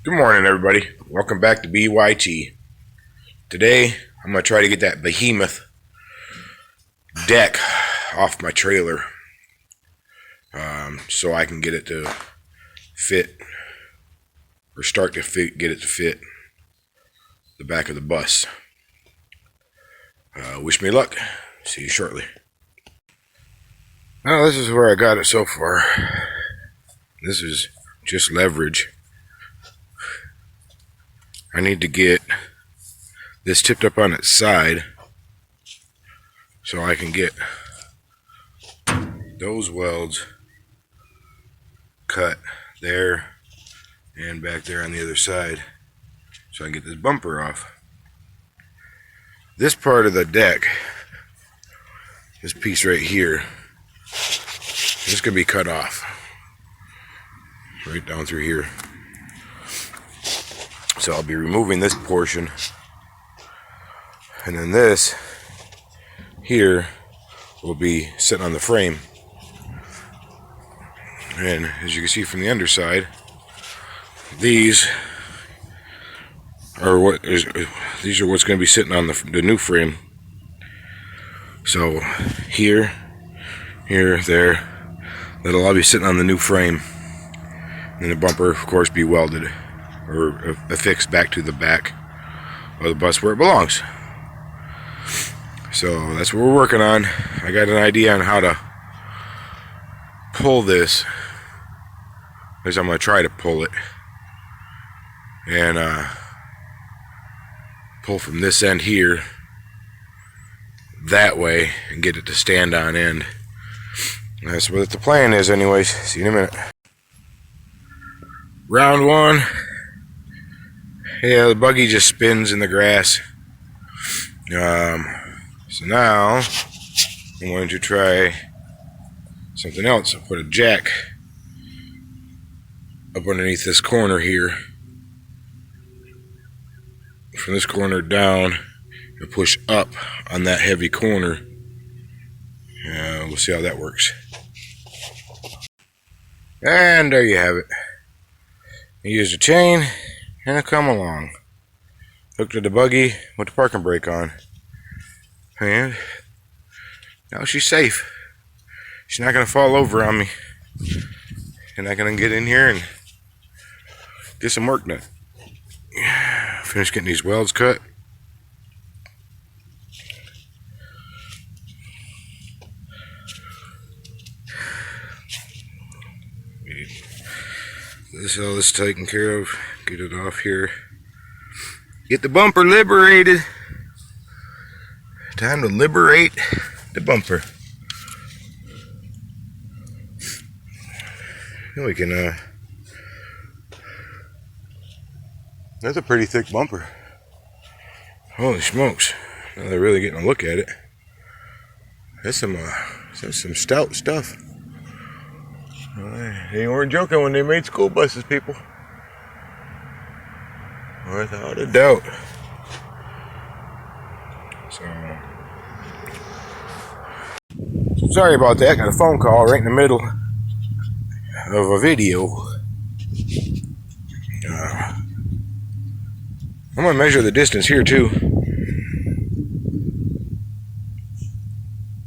Good morning, everybody. Welcome back to BYT. Today, I'm going to try to get that behemoth deck off my trailer so I can get it to fit, or start to get it to fit the back of the bus. Wish me luck. See you shortly. Well, this is where I got it so far. This is just leverage. I need to get this tipped up on its side so I can get those welds cut there and back there on the other side so I can get this bumper off. This part of the deck, this piece right here, is going to be cut off right down through here. So I'll be removing this portion, and then this here will be sitting on the frame. And as you can see from the underside, these are what's going to be sitting on the new frame. So here, there, that'll all be sitting on the new frame, and the bumper, of course, be welded or affixed back to the back of the bus where it belongs. So that's what we're working on. I got an idea on how to pull this. At least I'm going to try to pull it. And pull from this end here that way and get it to stand on end. That's what the plan is anyways. See you in a minute. Round one. Yeah, the buggy just spins in the grass. So now I'm going to try something else. I'll put a jack up underneath this corner here. From this corner down and push up on that heavy corner. We'll see how that works. And there you have it. I used a chain and a come along. Hooked to the buggy with the parking brake on. And now she's safe. She's not going to fall over on me. And I'm going to get in here and get some work done. Finish getting these welds cut. All this taken care of. Get it off here. Get the bumper liberated. Time to liberate the bumper. Then we can, that's a pretty thick bumper. Holy smokes. Now they're really getting a look at it. That's some stout stuff. They weren't joking when they made school buses, people. Without a doubt. So sorry about that. Got a phone call right in the middle of a video. I'm going to measure the distance here too.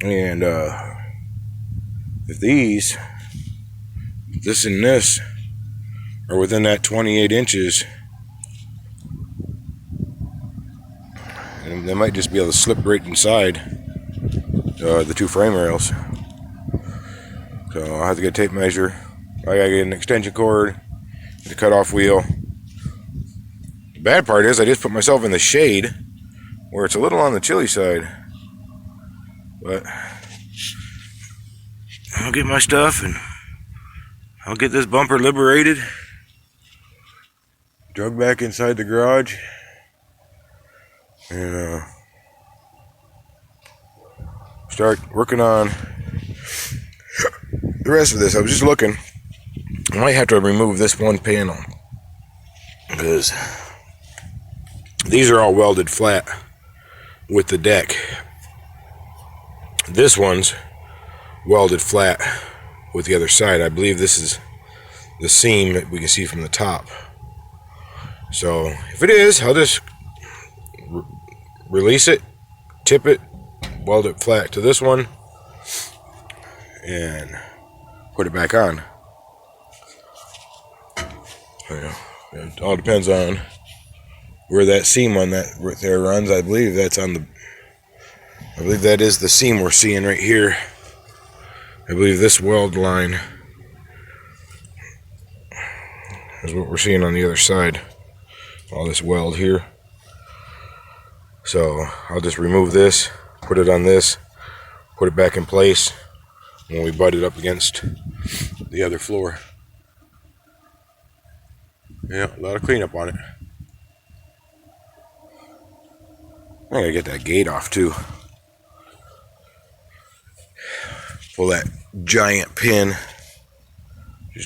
And if this and this are within that 28 inches, and they might just be able to slip right inside the two frame rails. So I'll have to get a tape measure. I gotta get an extension cord, the cutoff wheel. The bad part is I just put myself in the shade where it's a little on the chilly side. But I'll get my stuff and I'll get this bumper liberated, drug back inside the garage, and start working on the rest of this. I was just looking. I might have to remove this one panel because these are all welded flat with the deck. This one's welded flat with the other side. I believe this is the seam that we can see from the top. So if it is, I'll just release it, tip it, weld it flat to this one, and put it back on. It all depends on where that seam on that right there runs. I believe that is the seam we're seeing right here. I believe this weld line is what we're seeing on the other side. All this weld here. So I'll just remove this, put it on this, put it back in place when we butt it up against the other floor. Yeah, a lot of cleanup on it. I gotta get that gate off too. Pull that giant pin.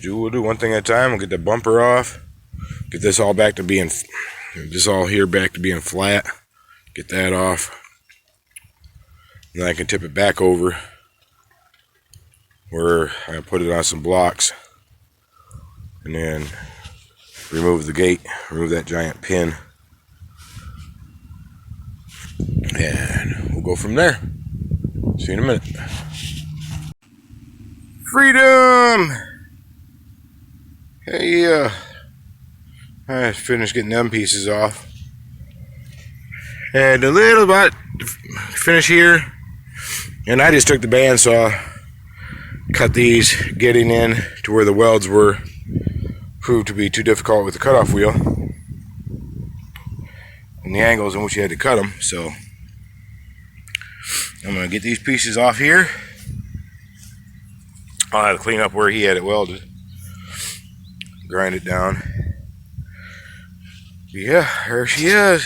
We'll do one thing at a time. We'll get the bumper off. Get this all back to being, this all here back to being flat. Get that off. And then I can tip it back over where I put it on some blocks. And then remove the gate, remove that giant pin. And we'll go from there. See you in a minute. Freedom! Hey, I finished getting them pieces off. And a little bit finish here. And I just took the bandsaw, cut these, getting in to where the welds were. Proved to be too difficult with the cutoff wheel. And the angles in which you had to cut them. So I'm going to get these pieces off here. I'll have to clean up where he had it welded. Grind it down. Yeah, there she is.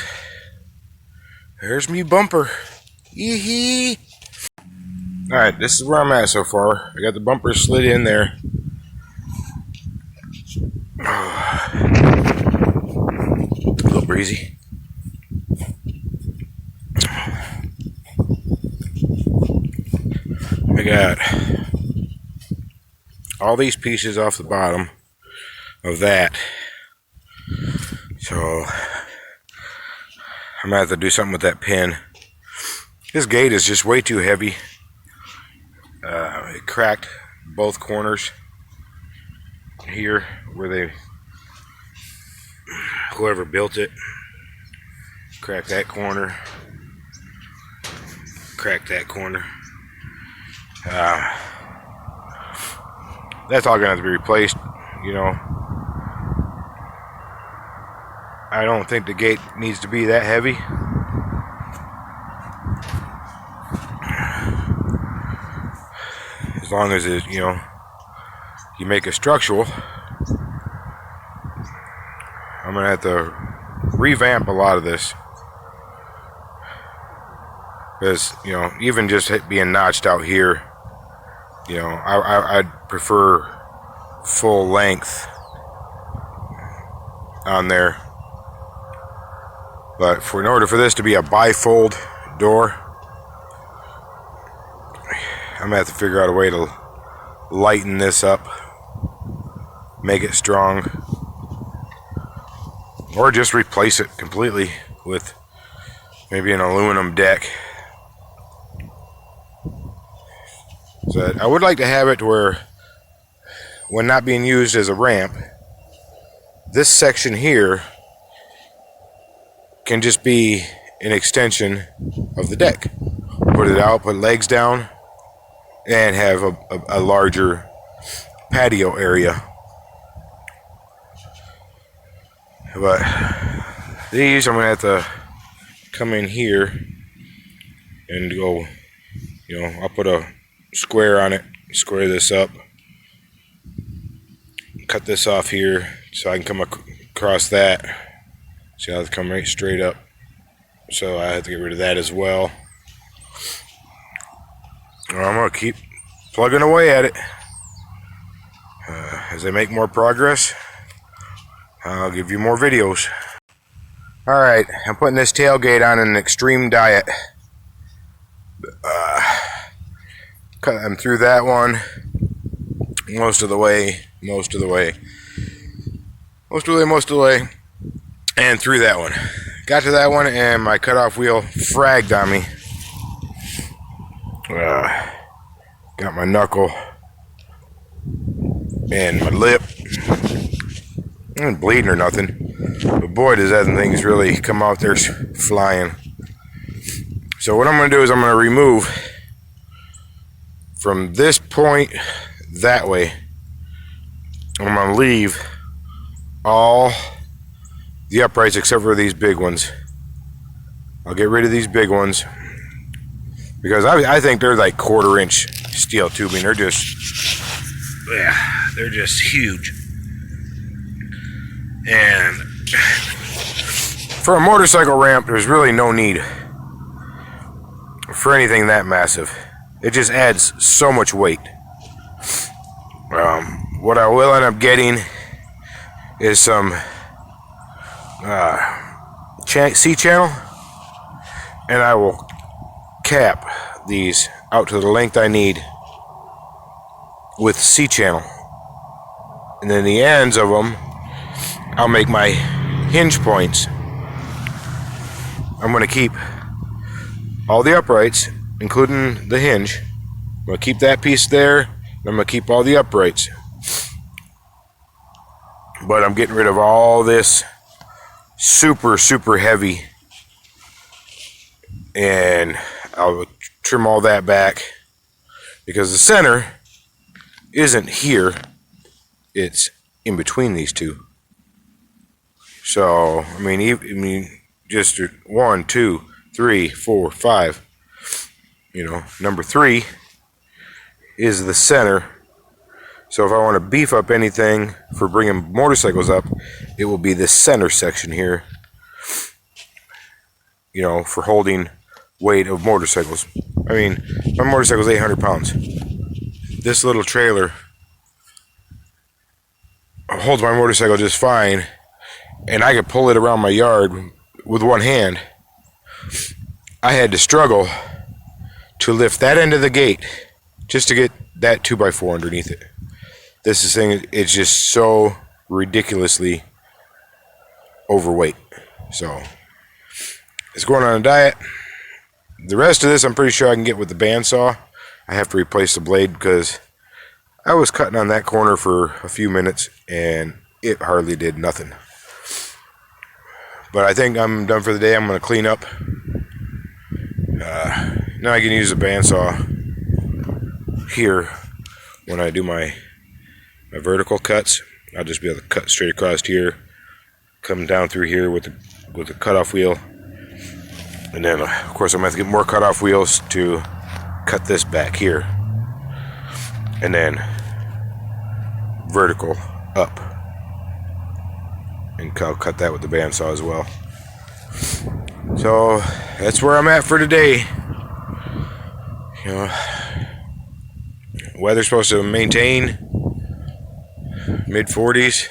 There's me bumper. Yee-hee. Alright, this is where I'm at so far. I got the bumper slid in there. A little breezy. I got all these pieces off the bottom of that. So I'm gonna have to do something with that pin. This gate is just way too heavy. It cracked both corners here where whoever built it cracked that corner, cracked that corner. That's all gonna have to be replaced, you know. I don't think the gate needs to be that heavy. As long as it, you know, you make it structural. I'm gonna have to revamp a lot of this. Because, you know, even just it being notched out here, you know, I'd prefer full length on there. But in order for this to be a bifold door, I'm gonna have to figure out a way to lighten this up, make it strong, or just replace it completely with maybe an aluminum deck. So I would like to have it to where, when not being used as a ramp, this section here can just be an extension of the deck. Put it out, put legs down, and have a larger patio area. But these, I'm going to have to come in here and go, you know, I'll put a square on it, square this up, cut this off here so I can come across that. See how it's come right straight up. So I have to get rid of that as well. I'm going to keep plugging away at it. As I make more progress, I'll give you more videos. Alright, I'm putting this tailgate on an extreme diet. I'm through that one most of the way. and through that one. Got to that one, and my cutoff wheel fragged on me. Got my knuckle and my lip. I ain't bleeding or nothing, but boy, does that thing's really come out there flying. So what I'm going to do is I'm going to remove from this point that way. I'm going to leave all the uprights except for these big ones. I'll get rid of these big ones because I think they're like 1/4 inch steel tubing. They're just huge. And for a motorcycle ramp, there's really no need for anything that massive. It just adds so much weight. What I will end up getting is some C-channel, and I will cap these out to the length I need with C-channel, and then the ends of them I'll make my hinge points. I'm going to keep all the uprights, including the hinge. I'm going to keep that piece there, and I'm going to keep all the uprights. But I'm getting rid of all this super heavy, and I'll trim all that back because the center isn't here, it's in between these two. So I mean just 1, 2, 3, 4, 5. Number 3 is the center. So if I want to beef up anything for bringing motorcycles up, it will be this center section here, for holding weight of motorcycles. I mean, my motorcycle is 800 pounds. This little trailer holds my motorcycle just fine, and I could pull it around my yard with one hand. I had to struggle to lift that end of the gate just to get that 2x4 underneath it. This thing, it's just so ridiculously overweight. So it's going on a diet. The rest of this I'm pretty sure I can get with the bandsaw. I have to replace the blade because I was cutting on that corner for a few minutes and it hardly did nothing. But I think I'm done for the day. I'm going to clean up. Now I can use the bandsaw here when I do my vertical cuts. I'll just be able to cut straight across here, come down through here with the cutoff wheel, and then of course I'm going to have to get more cutoff wheels to cut this back here, and then vertical up, and I'll cut that with the bandsaw as well. So that's where I'm at for today. Weather's supposed to maintain mid-40s.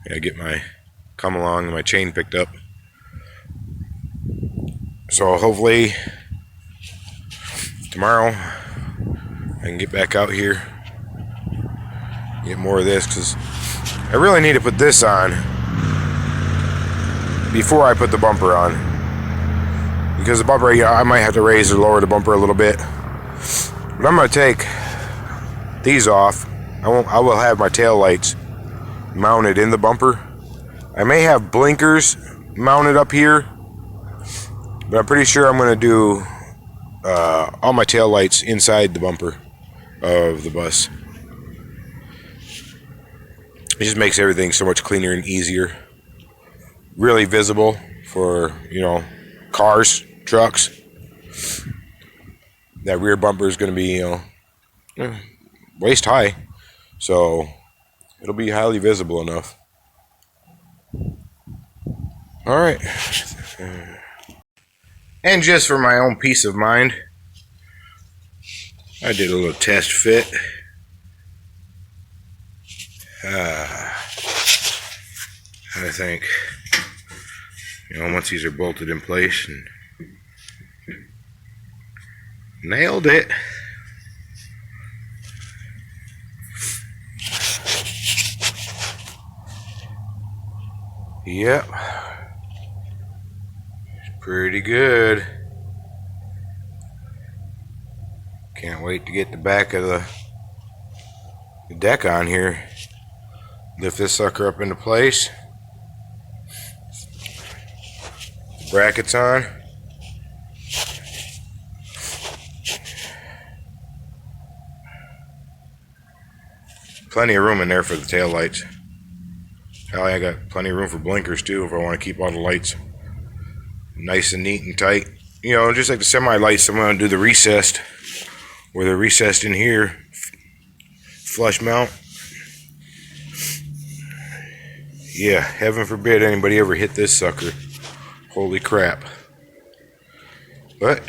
I gotta get my come along and my chain picked up. So hopefully tomorrow I can get back out here, get more of this, because I really need to put this on before I put the bumper on. Because the bumper, I might have to raise or lower the bumper a little bit. But I'm going to take these off. I will have my tail lights mounted in the bumper. I may have blinkers mounted up here, but I'm pretty sure I'm going to do all my tail lights inside the bumper of the bus. It just makes everything so much cleaner and easier. Really visible for, cars, trucks. That rear bumper is going to be, waist high, so it'll be highly visible enough. Alright. And just for my own peace of mind, I did a little test fit. I think, once these are bolted in place, and nailed it. Yep. Pretty good. Can't wait to get the back of the deck on here. Lift this sucker up into place. Brackets on. Plenty of room in there for the tail lights. Hell, I got plenty of room for blinkers too if I want to keep all the lights nice and neat and tight. You know, just like the semi lights, I'm going to do the recessed, where they're recessed in here. Flush mount. Yeah, heaven forbid anybody ever hit this sucker. Holy crap. But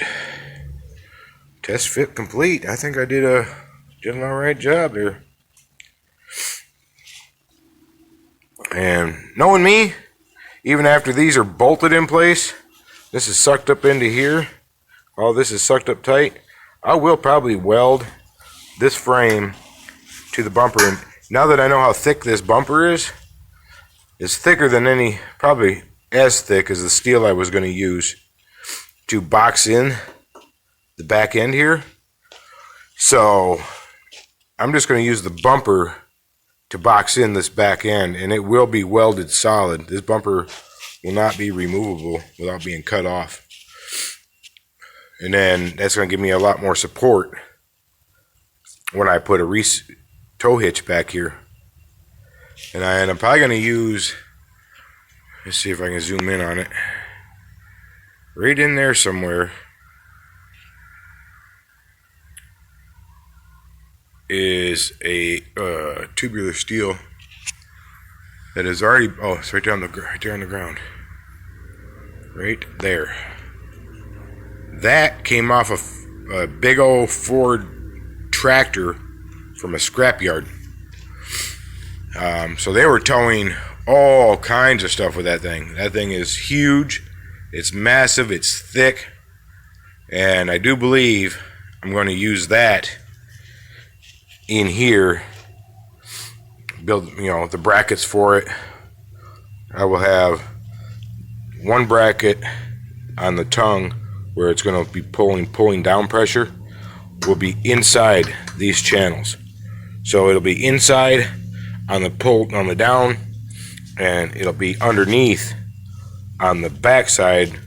test fit complete. I think I did an alright job there. And knowing me, even after these are bolted in place, this is sucked up into here, all this is sucked up tight, I will probably weld this frame to the bumper. And now that I know how thick this bumper is, it's thicker than any, probably as thick as the steel I was going to use to box in the back end here. So I'm just going to use the bumper to box in this back end, and it will be welded solid. This bumper will not be removable without being cut off. And then that's going to give me a lot more support when I put a tow hitch back here. And I'm probably going to use, let's see if I can zoom in on it, right in there somewhere is a tubular steel that is already, oh, it's right there on the ground, right there. That came off a big old Ford tractor from a scrapyard. So they were towing all kinds of stuff with that thing. That thing is huge, it's massive, it's thick, and I do believe I'm going to use that in here, build, you know, the brackets for it. I will have one bracket on the tongue where it's going to be pulling down pressure will be inside these channels. So it'll be inside on the down, and it'll be underneath on the back side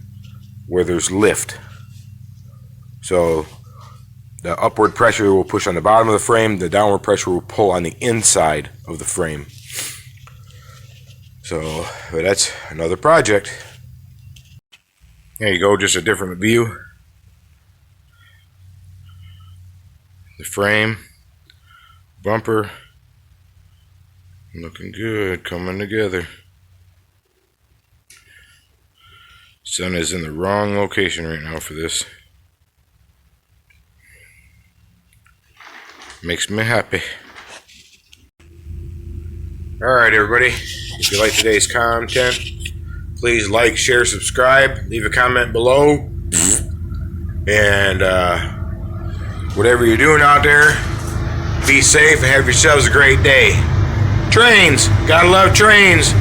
where there's lift. So the upward pressure will push on the bottom of the frame, the downward pressure will pull on the inside of the frame. So that's another project. There you go, just a different view. The frame, bumper, looking good, coming together. Sun is in the wrong location right now for this. Makes me happy. Alright everybody, if you like today's content, please like, share, subscribe, leave a comment below, and whatever you're doing out there, be safe and have yourselves a great day. Trains, gotta love trains.